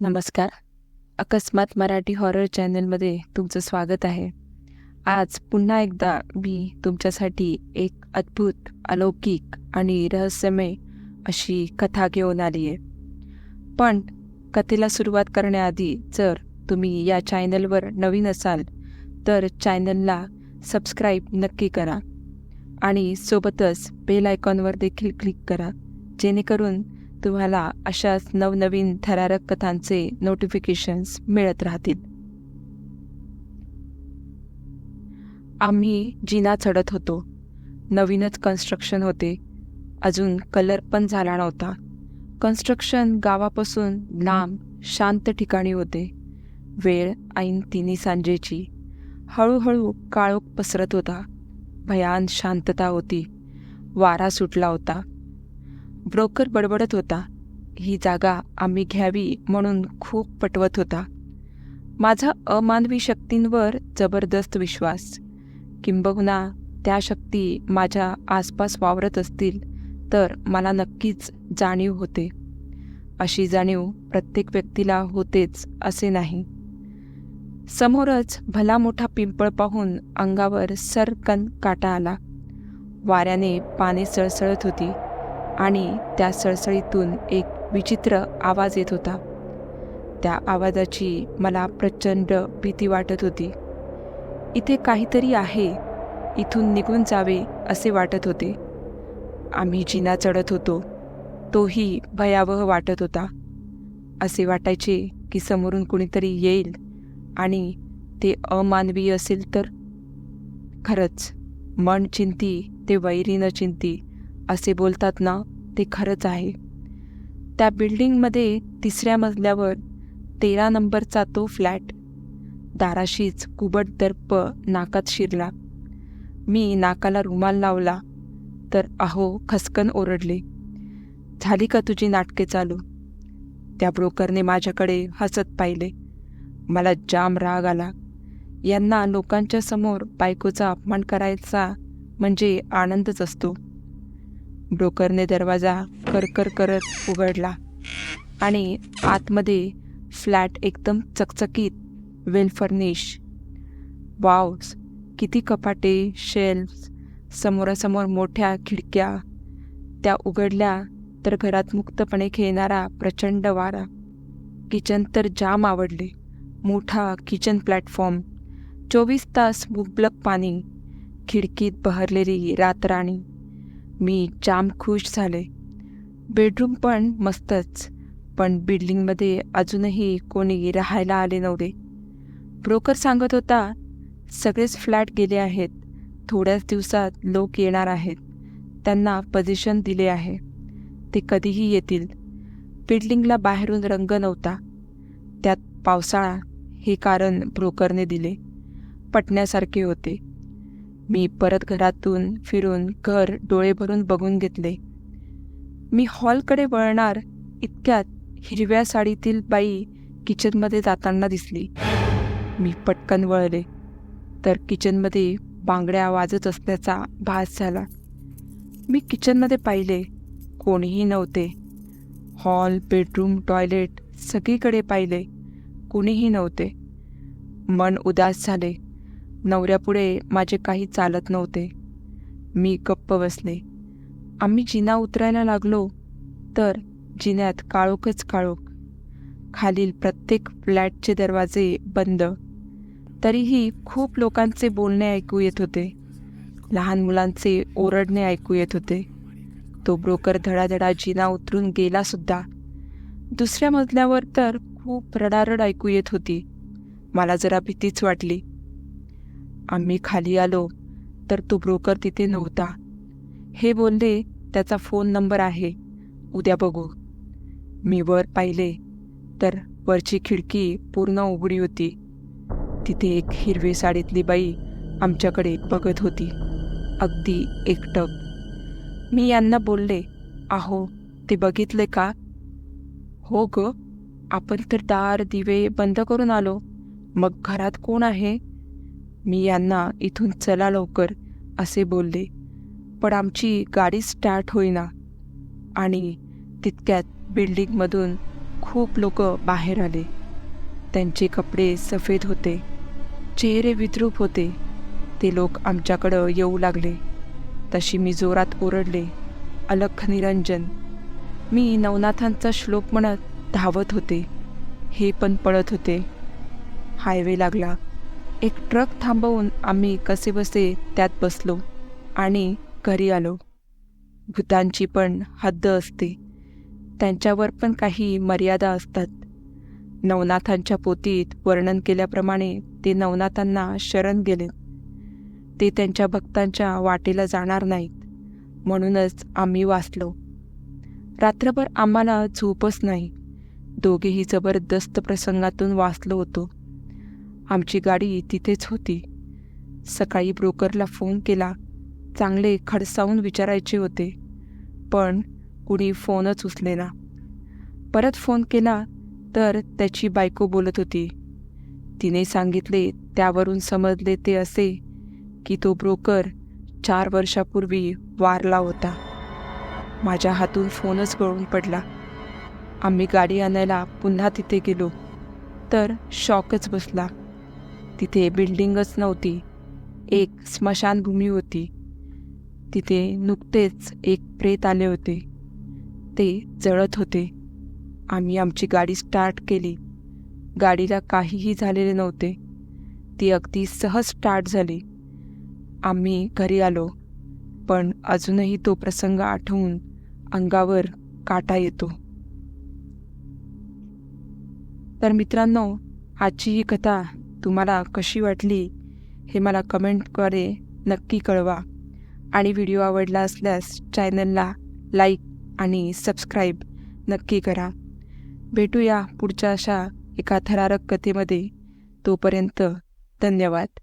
नमस्कार. अकस्मात मराठी हॉरर चॅनलमध्ये तुमचं स्वागत आहे. आज पुन्हा एकदा मी तुमच्यासाठी एक अद्भुत, अलौकिक आणि रहस्यमय अशी कथा घेऊन आली आहे. पण कथेला सुरुवात करण्याआधी जर तुम्ही या चॅनलवर नवीन असाल तर चॅनलला सबस्क्राईब नक्की करा आणि सोबतच बेल आयकॉनवर देखील क्लिक करा, जेणेकरून तुम्हाला अशाच नवनवीन थरारक कथांचे नोटिफिकेशन्स मिळत राहतील. आम्ही जिना चढत होतो. नवीनच कन्स्ट्रक्शन होते. अजून कलर पण झाला नव्हता. कन्स्ट्रक्शन गावापासून लांब शांत ठिकाणी होते. वेळ ऐन तिन्ही सांजेची. हळूहळू काळोख पसरत होता. भयान शांतता होती. वारा सुटला होता. ब्रोकर बडबडत होता. ही जागा आम्ही घ्यावी म्हणून खूप पटवत होता. माझा अमानवी शक्तींवर जबरदस्त विश्वास, किंबहुना त्या शक्ती माझ्या आसपास वावरत असतील तर मला नक्कीच जाणीव होते. अशी जाणीव प्रत्येक व्यक्तीला होतेच असे नाही. समोरच भला मोठा पिंपळ पाहून अंगावर सरकन काटा आला. वाऱ्याने पाने सळसळत होती आणि त्या सळसळीतून एक विचित्र आवाज येत होता. त्या आवाजाची मला प्रचंड भीती वाटत होती. इथे काहीतरी आहे. इथून निघून जावे असे वाटत होते. आम्ही जिना चढत होतो. तोही भयावह वाटत होता. असे वाटायचे की समोरून कुणीतरी येईल आणि ते अमानवीय असेल तर. खरंच, मन चिंती ते वैरी न चिंती असे बोलतात ना, ते खरंच आहे. त्या बिल्डिंगमध्ये 3ऱ्या मजल्यावर 13 नंबरचा तो फ्लॅट. दाराशीच कुबट दर्प नाकात शिरला. मी नाकाला रुमाल लावला तर अहो खसकन ओरडले, झाली का तुझी नाटके चालू? त्या ब्रोकरने माझ्याकडे हसत पाहिले. मला जाम राग आला. यांना लोकांच्या समोर बायकोचा अपमान करायचा म्हणजे आनंदच असतो. ब्रोकरने दरवाजा करकर करत उघडला आणि आतमध्ये फ्लॅट एकदम चकचकीत, वेल फर्निश. वाव, किती कपाटे, शेल्फ्स, समोरासमोर मोठ्या खिडक्या. त्या उघडल्या तर घरात मुक्तपणे खेळणारा प्रचंड वारा. किचन तर जाम आवडले. मोठा किचन प्लॅटफॉर्म, 24 तास मुबलक पाणी, खिडकीत बहरलेली रातराणी. मी जाम खुश झाले. बेडरूम पण मस्तच, पण बिल्डिंगमध्ये अजूनही कोणी राहायला आले नव्हते. ब्रोकर सांगत होता, सगळेच फ्लॅट गेले आहेत. थोड्याच दिवसात लोक येणार आहेत. त्यांना पोझिशन दिले आहे. ते कधीही येतील. बिल्डिंगला बाहेरून रंग नव्हता. त्यात पावसाळा हे कारण ब्रोकरने दिले. पटण्यासारखे होते. मी परत घरातून फिरून घर डोळे भरून बघून घेतले. मी हॉलकडे वळणार इतक्यात हिरव्या साडीतील बाई किचनमध्ये जाताना दिसली. मी पटकन वळले तर किचनमध्ये बांगड्या वाजत असल्याचा भास झाला. मी किचनमध्ये पाहिले. कोणीही नव्हते. हॉल, बेडरूम, टॉयलेट सगळीकडे पाहिले. कोणीही नव्हते. मन उदास झाले. नवऱ्यापुढे माझे काही चालत नव्हते. मी गप्प बसले. आम्ही जिना उतरायला लागलो तर जिन्यात काळोखच काळोख. खालील प्रत्येक फ्लॅटचे दरवाजे बंद. तरीही खूप लोकांचे बोलणे ऐकू येत होते. लहान मुलांचे ओरडणे ऐकू येत होते. तो ब्रोकर धडाधडा जिना उतरून गेलासुद्धा. 2ऱ्या मजल्यावर तर खूप रडारड ऐकू येत होती. मला जरा भीतीच वाटली. आम्ही खाली आलो तर तो ब्रोकर तिथे नव्हता. हे बोलले, त्याचा फोन नंबर आहे, उद्या बघू. मी वर पाहिले तर वरची खिडकी पूर्ण उघडी होती. तिथे एक हिरवी साडीतली बाई आमच्याकडे बघत होती, अगदी एकटक. मी यांना बोलले, अहो ते बघितले का? हो ग, आपण तर दार दिवे बंद करून आलो. मग घरात कोण आहे? मी यांना इथून चला लवकर असे बोलले, पण आमची गाडी स्टार्ट होईना. आणि तितक्यात बिल्डिंगमधून खूप लोक बाहेर आले. त्यांचे कपडे सफेद होते, चेहरे विद्रूप होते. ते लोक आमच्याकडं येऊ लागले. तशी मी जोरात ओरडले, अलख निरंजन. मी नवनाथांचा श्लोक म्हणत धावत होते. हे पण पळत होते. हायवे लागला. एक ट्रक थांबवून आम्ही कसेबसे त्यात बसलो आणि घरी आलो. भूतांची पण हद्द असते. त्यांच्यावर पण काही मर्यादा असतात. नवनाथांच्या पोथीत वर्णन केल्याप्रमाणे ते नवनाथांना शरण गेले. ते त्यांच्या भक्तांच्या वाटेला जाणार नाहीत, म्हणूनच आम्ही वाचलो. रात्रभर आम्हाला झोपच नाही. दोघेही जबरदस्त प्रसंगातून वाचलो होतो. आमची गाडी तिथेच होती. सकाळी ब्रोकरला फोन केला. चांगले खडसावून विचारायचे होते, पण कुणी फोनच उचलेना. परत फोन केला तर त्याची बायको बोलत होती. तिने सांगितले त्यावरून समजले ते असे की तो ब्रोकर 4 वर्षापूर्वी वारला होता. माझ्या हातून फोनच गळून पडला. आम्ही गाडी आणायला पुन्हा तिथे गेलो तर शॉकच बसला. तिथे बिल्डिंगच नव्हती, एक स्मशानभूमी होती. तिथे नुकतेच एक प्रेत आले होते. ते जळत होते. आम्ही आमची गाडी स्टार्ट केली. गाडीला काहीही झालेले नव्हते. ती अगदी सहज स्टार्ट झाली. आम्ही घरी आलो, पण अजूनही तो प्रसंग आठवून अंगावर काटा येतो. तर मित्रांनो, आजची ही कथा तुम्हाला कशी वाटली हे मला कमेंटद्वारे नक्की कळवा. आणि व्हिडिओ आवडला असल्यास चॅनलला लाईक आणि सबस्क्राईब नक्की करा. भेटूया पुढच्या अशा एका थरारक कथेमध्ये. तोपर्यंत धन्यवाद.